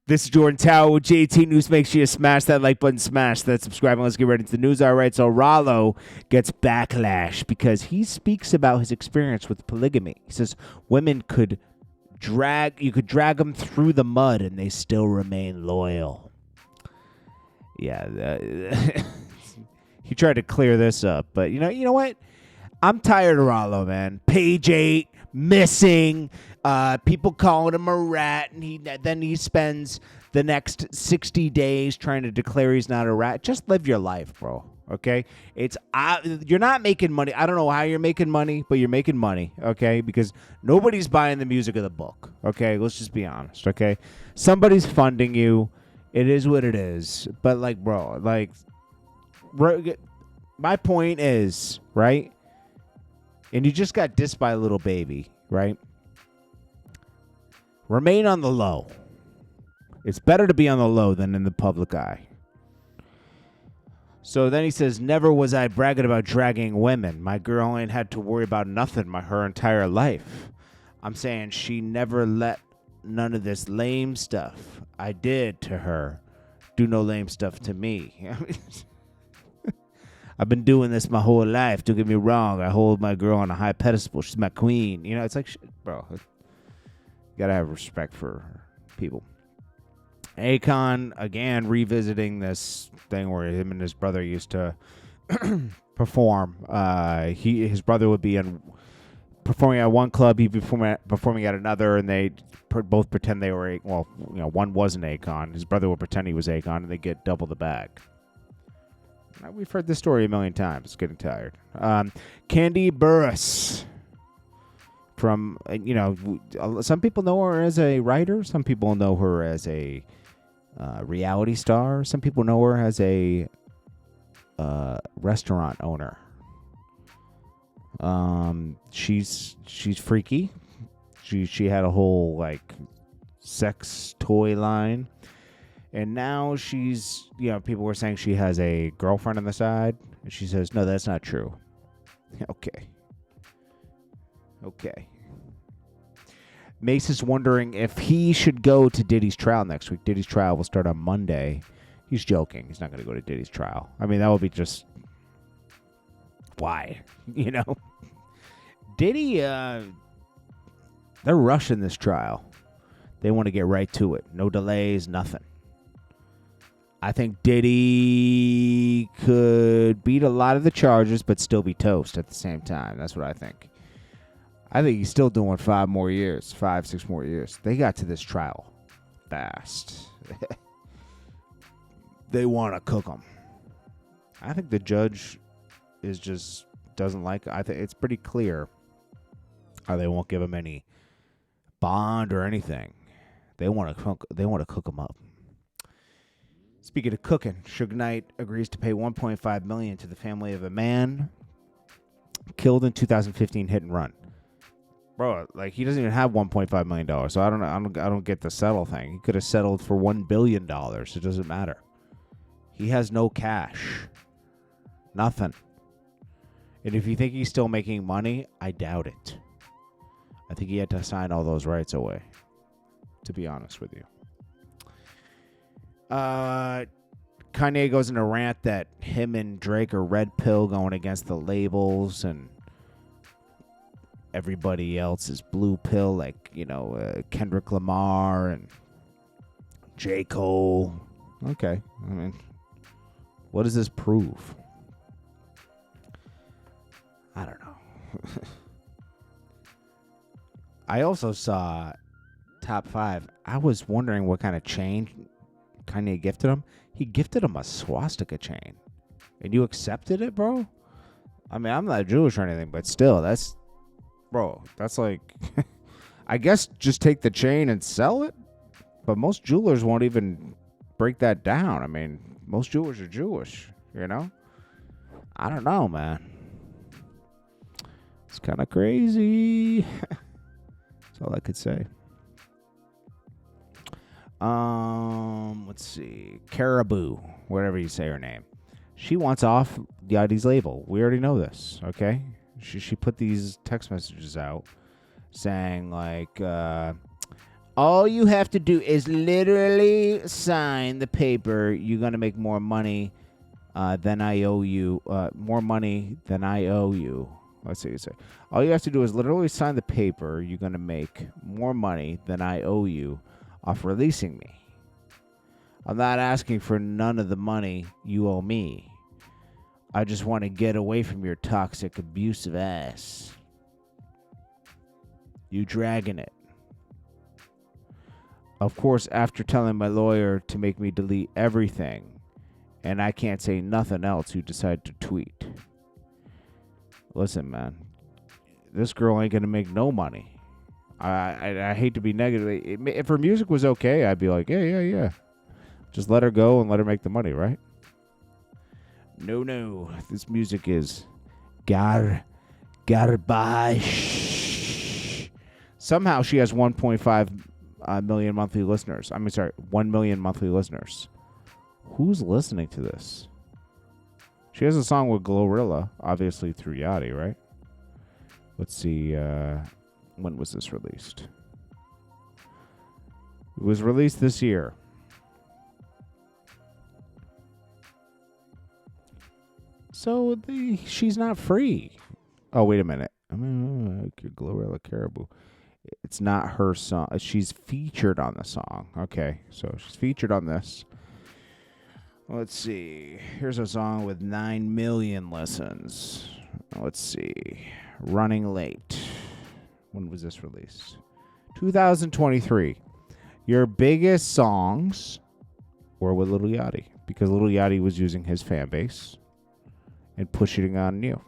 This is Jordan Tower with JT News. Make sure you smash that like button, smash that subscribe, and let's get right into the news. All right, so Ralo gets backlash because he speaks about his experience with polygamy. He says women could drag them through the mud and they still remain loyal. Yeah, he tried to clear this up, but you know what? I'm tired of Ralo, man. Page 8, missing. People calling him a rat, and then he spends the next 60 days trying to declare he's not a rat. Just live your life, bro. Okay? You're not making money. I don't know how you're making money, but you're making money, okay? Because nobody's buying the music of the book, okay? Let's just be honest, okay? Somebody's funding you. It is what it is. But, like, bro, like, my point is, right? And you just got dissed by a little baby, right? Remain on the low. It's better to be on the low than in the public eye. So then he says, never was I bragging about dragging women. My girl ain't had to worry about nothing her entire life. I'm saying she never let none of this lame stuff I did to her do no lame stuff to me. I've been doing this my whole life. Don't get me wrong. I hold my girl on a high pedestal. She's my queen. You know, it's like, shit, bro. You gotta have respect for people. Akon, again, revisiting this thing where him and his brother used to perform. His brother would be performing at one club, he'd be performing at another, and they both pretend they were, one wasn't Akon. His brother would pretend he was Akon, and they get double the bag. We've heard this story a million times. It's getting tired. Candy Burrus. From, some people know her as a writer. Some people know her as a reality star. Some people know her as a restaurant owner. She's freaky. She had a whole, like, sex toy line. And now she's, people were saying she has a girlfriend on the side. And she says, no, that's not true. Okay. Mace is wondering if he should go to Diddy's trial next week. Diddy's trial will start on Monday. He's joking. He's not going to go to Diddy's trial. I mean, that would be just... Why? Diddy, they're rushing this trial. They want to get right to it. No delays, nothing. I think Diddy could beat a lot of the charges, but still be toast at the same time. That's what I think. I think he's still doing 6 more years. They got to this trial fast. They want to cook him. I think the judge doesn't like it. I think it's pretty clear they won't give him any bond or anything. They want to cook him up. Speaking of cooking, Suge Knight agrees to pay $1.5 million to the family of a man killed in 2015 hit and run. Bro, like, he doesn't even have $1.5 million, so I don't know. I don't get the settle thing. He could have settled for $1 billion. It doesn't matter. He has no cash. Nothing. And if you think he's still making money, I doubt it. I think he had to sign all those rights away, to be honest with you. Kanye goes in a rant that him and Drake are red pill going against the labels and everybody else is blue pill, like, Kendrick Lamar and J. Cole. Okay. I mean, what does this prove? I don't know. I also saw top 5. I was wondering what kind of chain Kanye gifted him. He gifted him a swastika chain. And you accepted it, bro? I mean, I'm not Jewish or anything, but still, that's like, I guess just take the chain and sell it. But most jewelers won't even break that down. I mean, most jewelers are Jewish, I don't know, man. It's kind of crazy. That's all I could say. Let's see. Karrahbooo, whatever you say her name. She wants off Yachty's label. We already know this, okay? She put these text messages out saying, like, All you have to do is literally sign the paper. You're going to make more money than I owe you. More money than I owe you. Let's see. All you have to do is literally sign the paper. You're going to make more money than I owe you off releasing me. I'm not asking for none of the money you owe me. I just want to get away from your toxic, abusive ass. You dragging it. Of course, after telling my lawyer to make me delete everything, and I can't say nothing else, you decide to tweet. Listen, man, this girl ain't gonna make no money. I hate to be negative. If her music was okay, I'd be like, yeah. Just let her go and let her make the money, right? No. This music is garbage. Somehow she has 1.5 million monthly listeners. 1 million monthly listeners. Who's listening to this? She has a song with Glorilla, obviously through Yachty, right? Let's see. When was this released? It was released this year. So she's not free. Oh, wait a minute. Glorilla Karrahbooo. It's not her song. She's featured on the song. Okay, so she's featured on this. Let's see. Here's a song with 9 million listens. Let's see. Running Late. When was this released? 2023. Your biggest songs were with Lil Yachty, because Lil Yachty was using his fan base and pushing it on you.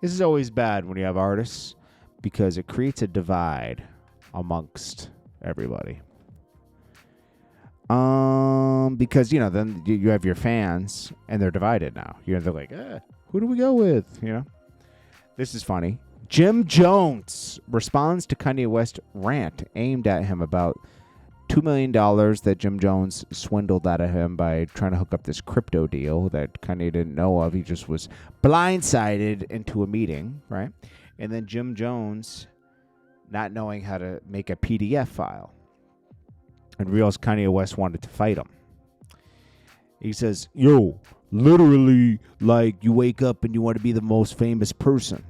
This is always bad when you have artists, because it creates a divide amongst everybody. Because, then you have your fans, and they're divided now. They're like, who do we go with? This is funny. Jim Jones responds to Kanye West rant aimed at him about $2 million that Jim Jones swindled out of him by trying to hook up this crypto deal that Kanye didn't know of. He just was blindsided into a meeting, right? And then Jim Jones not knowing how to make a PDF file, and realized Kanye West wanted to fight him. He says, yo, literally, like, you wake up and you want to be the most famous person,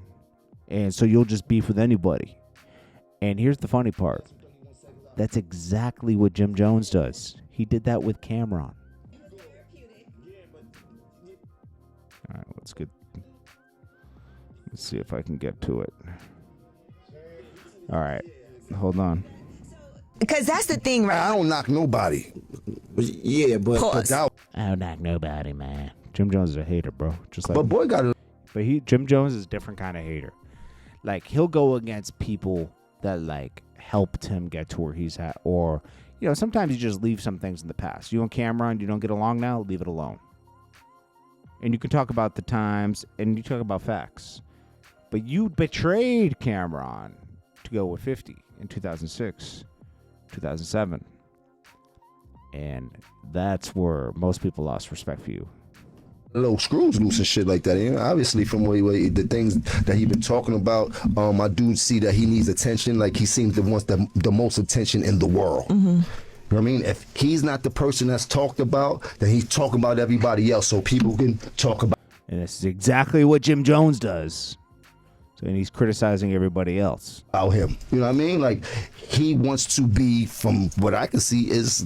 and so you'll just beef with anybody. And here's the funny part. That's exactly what Jim Jones does. He did that with Cameron. All right, let's see if I can get to it. All right, hold on. Because that's the thing, right? I don't knock nobody. Yeah, but I don't knock nobody, man. Jim Jones is a hater, bro. Just like, but boy got it. But Jim Jones is a different kind of hater. Like, he'll go against people that like helped him get to where he's at, or sometimes you just leave some things in the past. You and Cameron, you don't get along now, leave it alone. And you can talk about the times, and you talk about facts. But you betrayed Cameron to go with 50 in 2006, 2007. And that's where most people lost respect for you. Little screws loose and shit like that. Obviously from the things that he been talking about, I do see that he needs attention. Like, he seems to want the most attention in the world. Mm-hmm. You know what I mean? If he's not the person that's talked about, then he's talking about everybody else so people can talk about. And this is exactly what Jim Jones does. So, and he's criticizing everybody else. About him. You know what I mean? Like, he wants to be, from what I can see, is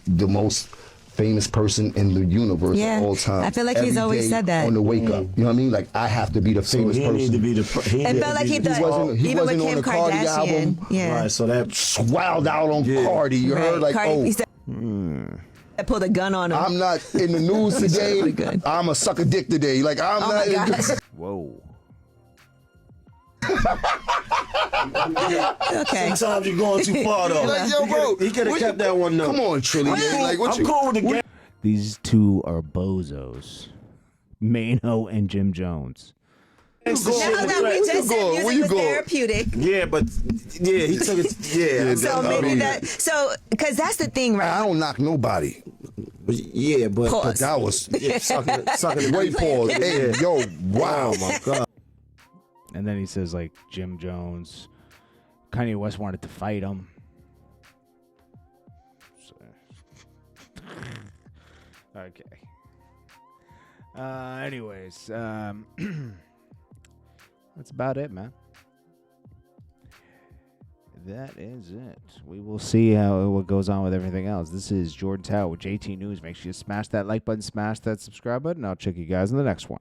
the most famous person in the universe of all time. I feel like he's always said that. On the wake up. You know what I mean? Like, I have to be the famous person. Need to be the it felt like he wasn't on the Cardi album. Yeah. Right, so that swelled out on Cardi. You heard? Like, Cardi, I pulled a gun on him. I'm not in the news today. I'm a suck a dick today. Like, I'm not. My God. Whoa. Okay. Sometimes you're going too far, though. Like, yo, bro, he could have kept that one, though. Come on, Trilly. Like, I'm cool with the game. These two are bozos. Mano and Jim Jones. Now that we just said music was therapeutic. Yeah, but he took it. Yeah. So maybe because that's the thing, right? I don't knock nobody. Yeah, but that was sucking wait, pause. Hey, yo, wow, my God. And then he says, like, Jim Jones, Kanye West wanted to fight him. Okay. Anyways, that's about it, man. That is it. We will see what goes on with everything else. This is Jordan Tower with JT News. Make sure you smash that like button, smash that subscribe button. I'll check you guys in the next one.